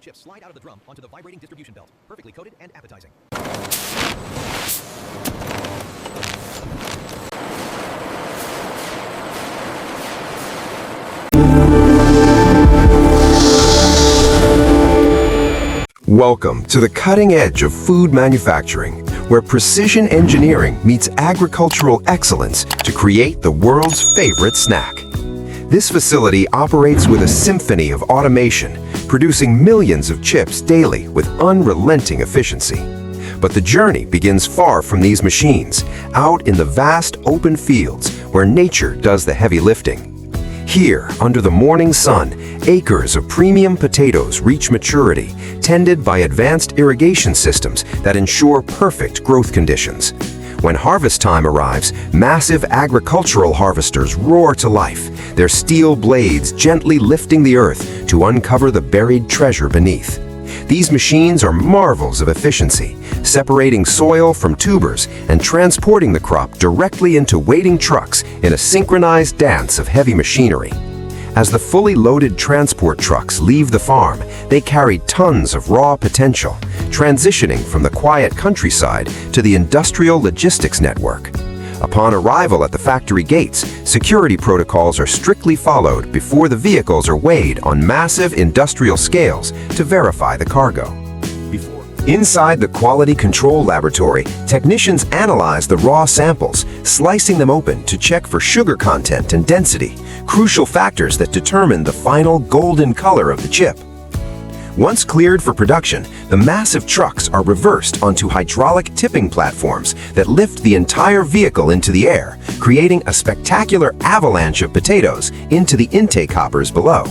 chips slide out of the drum onto the vibrating distribution belt, perfectly coated and appetizing. Welcome to the cutting edge of food manufacturing, where precision engineering meets agricultural excellence to create the world's favorite snack. This facility operates with a symphony of automation, producing millions of chips daily with unrelenting efficiency. But the journey begins far from these machines, out in the vast open fields where nature does the heavy lifting. Here, under the morning sun, acres of premium potatoes reach maturity, tended by advanced irrigation systems that ensure perfect growth conditions. When harvest time arrives, massive agricultural harvesters roar to life, their steel blades gently lifting the earth to uncover the buried treasure beneath. These machines are marvels of efficiency, separating soil from tubers and transporting the crop directly into waiting trucks in a synchronized dance of heavy machinery. As the fully loaded transport trucks leave the farm, they carry tons of raw potential, transitioning from the quiet countryside to the industrial logistics network. Upon arrival at the factory gates, security protocols are strictly followed before the vehicles are weighed on massive industrial scales to verify the cargo. Inside the quality control laboratory, technicians analyze the raw samples, slicing them open to check for sugar content and density, crucial factors that determine the final golden color of the chip. Once cleared for production, the massive trucks are reversed onto hydraulic tipping platforms that lift the entire vehicle into the air, creating a spectacular avalanche of potatoes into the intake hoppers below.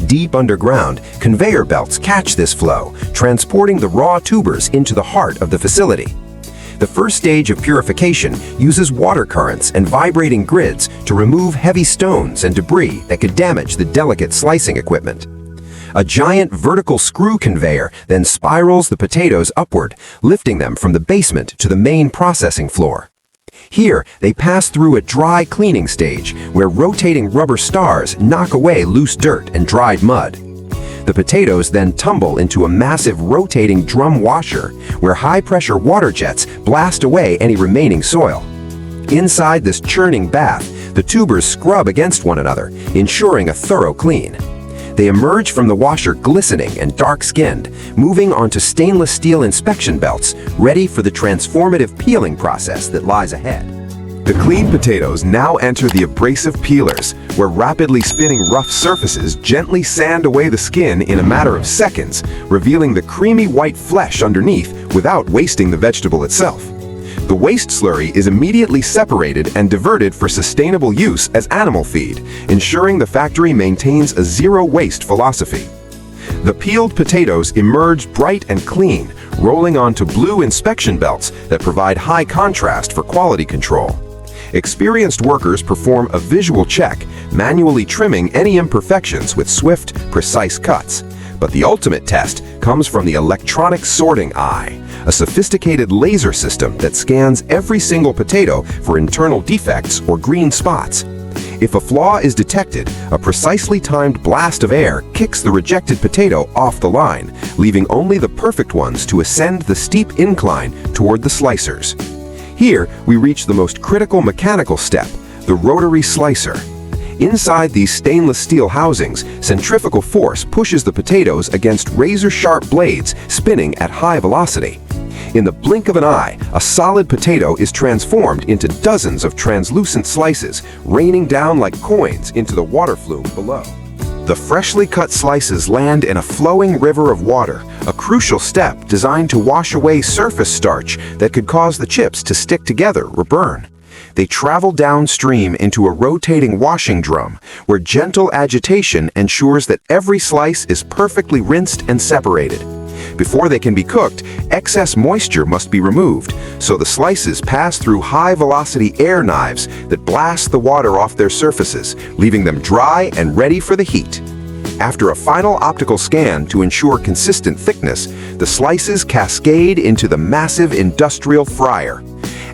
Deep underground, conveyor belts catch this flow, transporting the raw tubers into the heart of the facility. The first stage of purification uses water currents and vibrating grids to remove heavy stones and debris that could damage the delicate slicing equipment. A giant vertical screw conveyor then spirals the potatoes upward, lifting them from the basement to the main processing floor. Here, they pass through a dry cleaning stage where rotating rubber stars knock away loose dirt and dried mud. The potatoes then tumble into a massive rotating drum washer where high-pressure water jets blast away any remaining soil. Inside this churning bath, the tubers scrub against one another, ensuring a thorough clean. They emerge from the washer glistening and dark-skinned, moving onto stainless steel inspection belts, ready for the transformative peeling process that lies ahead. The clean potatoes now enter the abrasive peelers, where rapidly spinning rough surfaces gently sand away the skin in a matter of seconds, revealing the creamy white flesh underneath without wasting the vegetable itself. The waste slurry is immediately separated and diverted for sustainable use as animal feed, ensuring the factory maintains a zero-waste philosophy. The peeled potatoes emerge bright and clean, rolling onto blue inspection belts that provide high contrast for quality control. Experienced workers perform a visual check, manually trimming any imperfections with swift, precise cuts. But the ultimate test comes from the electronic sorting eye, a sophisticated laser system that scans every single potato for internal defects or green spots. If a flaw is detected, a precisely timed blast of air kicks the rejected potato off the line, leaving only the perfect ones to ascend the steep incline toward the slicers. Here, we reach the most critical mechanical step, the rotary slicer. Inside these stainless steel housings, centrifugal force pushes the potatoes against razor-sharp blades spinning at high velocity. In the blink of an eye, a solid potato is transformed into dozens of translucent slices, raining down like coins into the water flume below. The freshly cut slices land in a flowing river of water, a crucial step designed to wash away surface starch that could cause the chips to stick together or burn. They travel downstream into a rotating washing drum, where gentle agitation ensures that every slice is perfectly rinsed and separated. Before they can be cooked, excess moisture must be removed, so the slices pass through high-velocity air knives that blast the water off their surfaces, leaving them dry and ready for the heat. After a final optical scan to ensure consistent thickness, the slices cascade into the massive industrial fryer.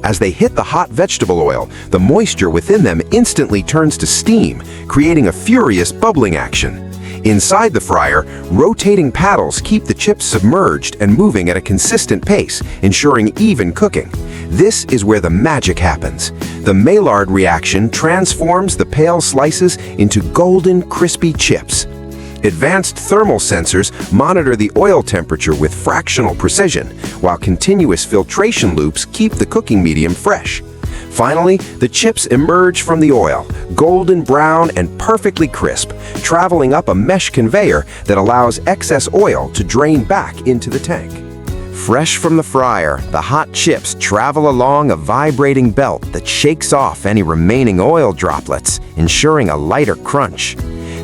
As they hit the hot vegetable oil, the moisture within them instantly turns to steam, creating a furious bubbling action. Inside the fryer, rotating paddles keep the chips submerged and moving at a consistent pace, ensuring even cooking. This is where the magic happens. The Maillard reaction transforms the pale slices into golden, crispy chips. Advanced thermal sensors monitor the oil temperature with fractional precision, while continuous filtration loops keep the cooking medium fresh. Finally, the chips emerge from the oil, golden brown and perfectly crisp, traveling up a mesh conveyor that allows excess oil to drain back into the tank. Fresh from the fryer, the hot chips travel along a vibrating belt that shakes off any remaining oil droplets, ensuring a lighter crunch.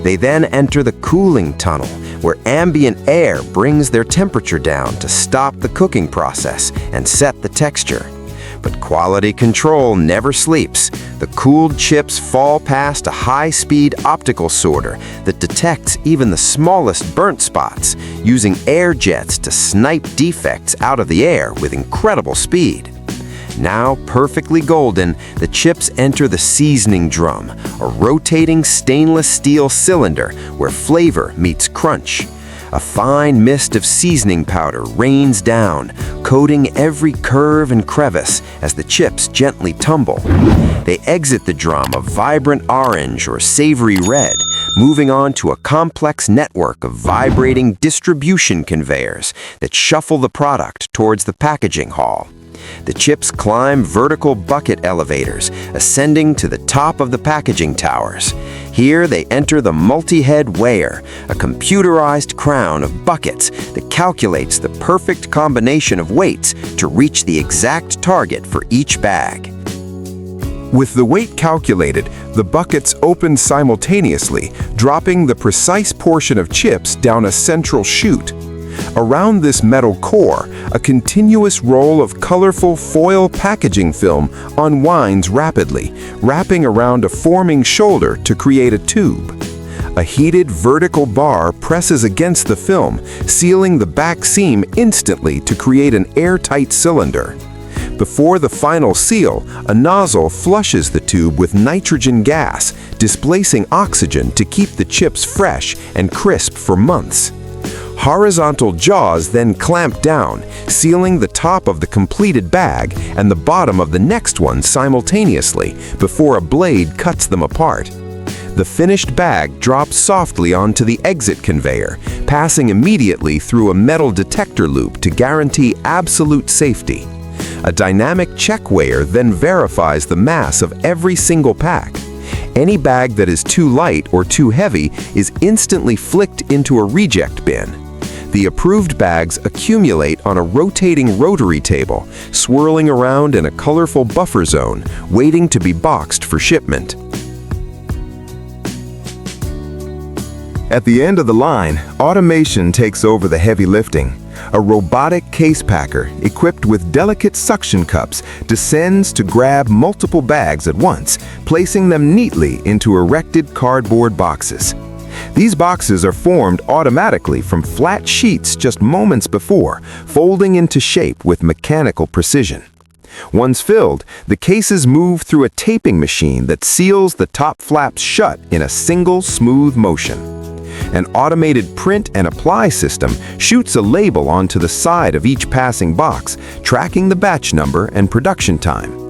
They then enter the cooling tunnel, where ambient air brings their temperature down to stop the cooking process and set the texture. But quality control never sleeps. The cooled chips fall past a high-speed optical sorter that detects even the smallest burnt spots, using air jets to snipe defects out of the air with incredible speed. Now perfectly golden, the chips enter the seasoning drum, a rotating stainless steel cylinder where flavor meets crunch. A fine mist of seasoning powder rains down, coating every curve and crevice as the chips gently tumble. They exit the drum a vibrant orange or savory red, moving on to a complex network of vibrating distribution conveyors that shuffle the product towards the packaging hall. The chips climb vertical bucket elevators, ascending to the top of the packaging towers. Here they enter the multi-head weigher, a computerized crown of buckets that calculates the perfect combination of weights to reach the exact target for each bag. With the weight calculated, the buckets open simultaneously, dropping the precise portion of chips down a central chute. Around this metal core, a continuous roll of colorful foil packaging film unwinds rapidly, wrapping around a forming shoulder to create a tube. A heated vertical bar presses against the film, sealing the back seam instantly to create an airtight cylinder. Before the final seal, a nozzle flushes the tube with nitrogen gas, displacing oxygen to keep the chips fresh and crisp for months. Horizontal jaws then clamp down, sealing the top of the completed bag and the bottom of the next one simultaneously before a blade cuts them apart. The finished bag drops softly onto the exit conveyor, passing immediately through a metal detector loop to guarantee absolute safety. A dynamic check weigher then verifies the mass of every single pack. Any bag that is too light or too heavy is instantly flicked into a reject bin. The approved bags accumulate on a rotating rotary table, swirling around in a colorful buffer zone, waiting to be boxed for shipment. At the end of the line, automation takes over the heavy lifting. A robotic case packer, equipped with delicate suction cups, descends to grab multiple bags at once, placing them neatly into erected cardboard boxes. These boxes are formed automatically from flat sheets just moments before, folding into shape with mechanical precision. Once filled, the cases move through a taping machine that seals the top flaps shut in a single smooth motion. An automated print and apply system shoots a label onto the side of each passing box, tracking the batch number and production time.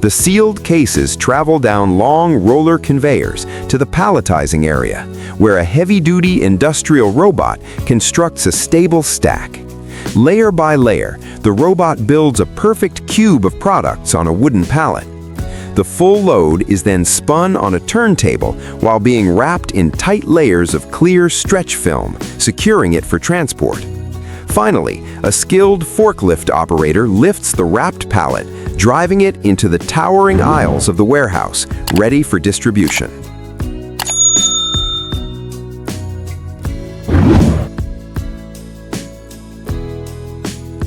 The sealed cases travel down long roller conveyors to the palletizing area, where a heavy-duty industrial robot constructs a stable stack. Layer by layer, the robot builds a perfect cube of products on a wooden pallet. The full load is then spun on a turntable while being wrapped in tight layers of clear stretch film, securing it for transport. Finally, a skilled forklift operator lifts the wrapped pallet, driving it into the towering aisles of the warehouse, ready for distribution.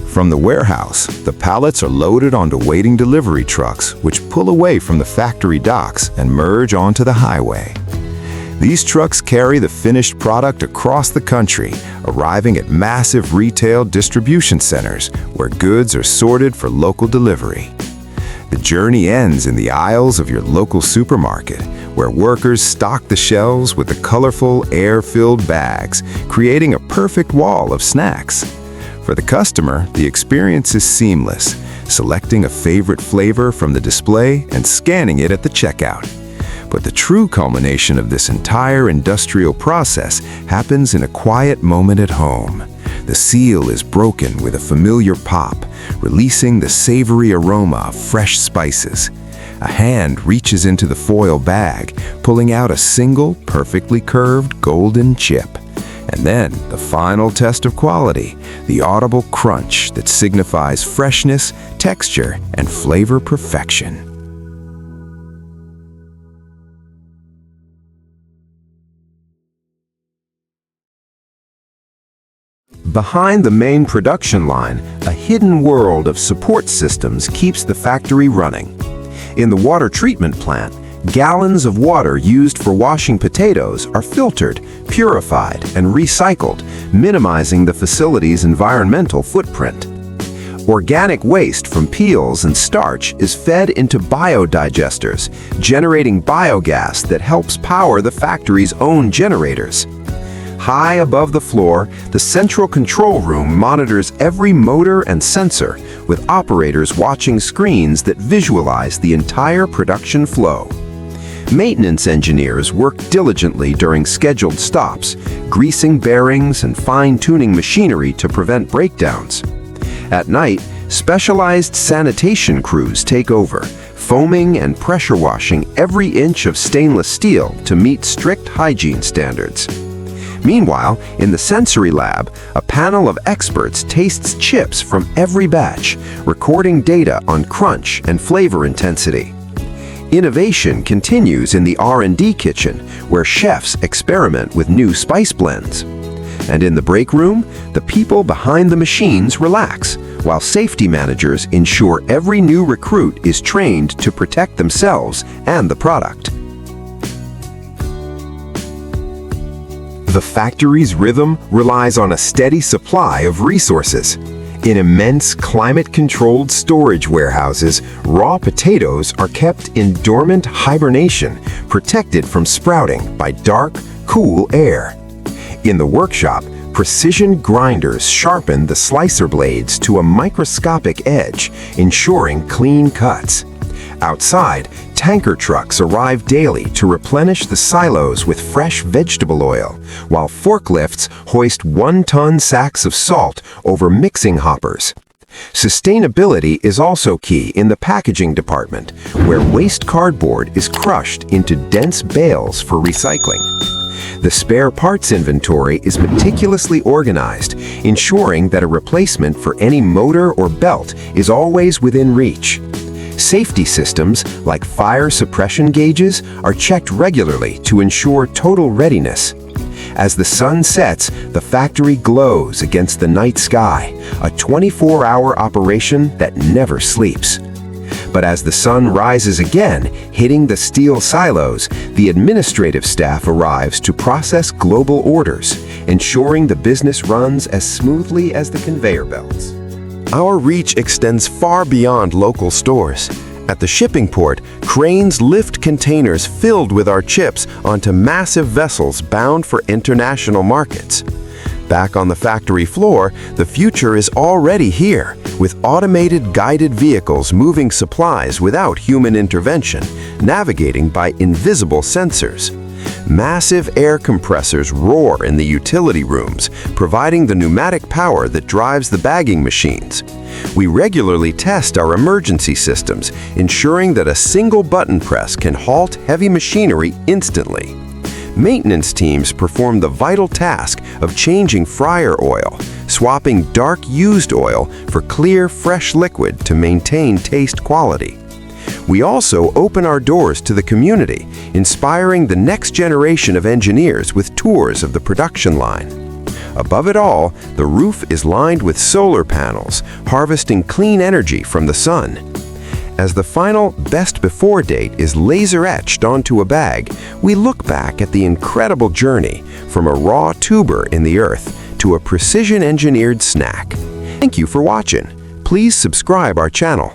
From the warehouse, the pallets are loaded onto waiting delivery trucks, which pull away from the factory docks and merge onto the highway. These trucks carry the finished product across the country, arriving at massive retail distribution centers where goods are sorted for local delivery. The journey ends in the aisles of your local supermarket, where workers stock the shelves with the colorful, air-filled bags, creating a perfect wall of snacks. For the customer, the experience is seamless, selecting a favorite flavor from the display and scanning it at the checkout. But the true culmination of this entire industrial process happens in a quiet moment at home. The seal is broken with a familiar pop, releasing the savory aroma of fresh spices. A hand reaches into the foil bag, pulling out a single, perfectly curved golden chip. And then, the final test of quality, the audible crunch that signifies freshness, texture, and flavor perfection. Behind the main production line, a hidden world of support systems keeps the factory running. In the water treatment plant, gallons of water used for washing potatoes are filtered, purified, and recycled, minimizing the facility's environmental footprint. Organic waste from peels and starch is fed into biodigesters, generating biogas that helps power the factory's own generators. High above the floor, the central control room monitors every motor and sensor, with operators watching screens that visualize the entire production flow. Maintenance engineers work diligently during scheduled stops, greasing bearings and fine-tuning machinery to prevent breakdowns. At night, specialized sanitation crews take over, foaming and pressure washing every inch of stainless steel to meet strict hygiene standards. Meanwhile, in the sensory lab, a panel of experts tastes chips from every batch, recording data on crunch and flavor intensity. Innovation continues in the R&D kitchen, where chefs experiment with new spice blends. And in the break room, the people behind the machines relax, while safety managers ensure every new recruit is trained to protect themselves and the product. The factory's rhythm relies on a steady supply of resources. In immense climate-controlled storage warehouses, raw potatoes are kept in dormant hibernation, protected from sprouting by dark, cool air. In the workshop, precision grinders sharpen the slicer blades to a microscopic edge, ensuring clean cuts. Outside, tanker trucks arrive daily to replenish the silos with fresh vegetable oil, while forklifts hoist one-ton sacks of salt over mixing hoppers. Sustainability is also key in the packaging department, where waste cardboard is crushed into dense bales for recycling. The spare parts inventory is meticulously organized, ensuring that a replacement for any motor or belt is always within reach. Safety systems, like fire suppression gauges, are checked regularly to ensure total readiness. As the sun sets, the factory glows against the night sky, a 24-hour operation that never sleeps. But as the sun rises again, hitting the steel silos, the administrative staff arrives to process global orders, ensuring the business runs as smoothly as the conveyor belts. Our reach extends far beyond local stores. At the shipping port, cranes lift containers filled with our chips onto massive vessels bound for international markets. Back on the factory floor, the future is already here, with automated guided vehicles moving supplies without human intervention, navigating by invisible sensors. Massive air compressors roar in the utility rooms, providing the pneumatic power that drives the bagging machines. We regularly test our emergency systems, ensuring that a single button press can halt heavy machinery instantly. Maintenance teams perform the vital task of changing fryer oil, swapping dark used oil for clear, fresh liquid to maintain taste quality. We also open our doors to the community, inspiring the next generation of engineers with tours of the production line. Above it all, the roof is lined with solar panels, harvesting clean energy from the sun. As the final best before date is laser etched onto a bag, we look back at the incredible journey from a raw tuber in the earth to a precision engineered snack. Thank you for watching. Please subscribe our channel.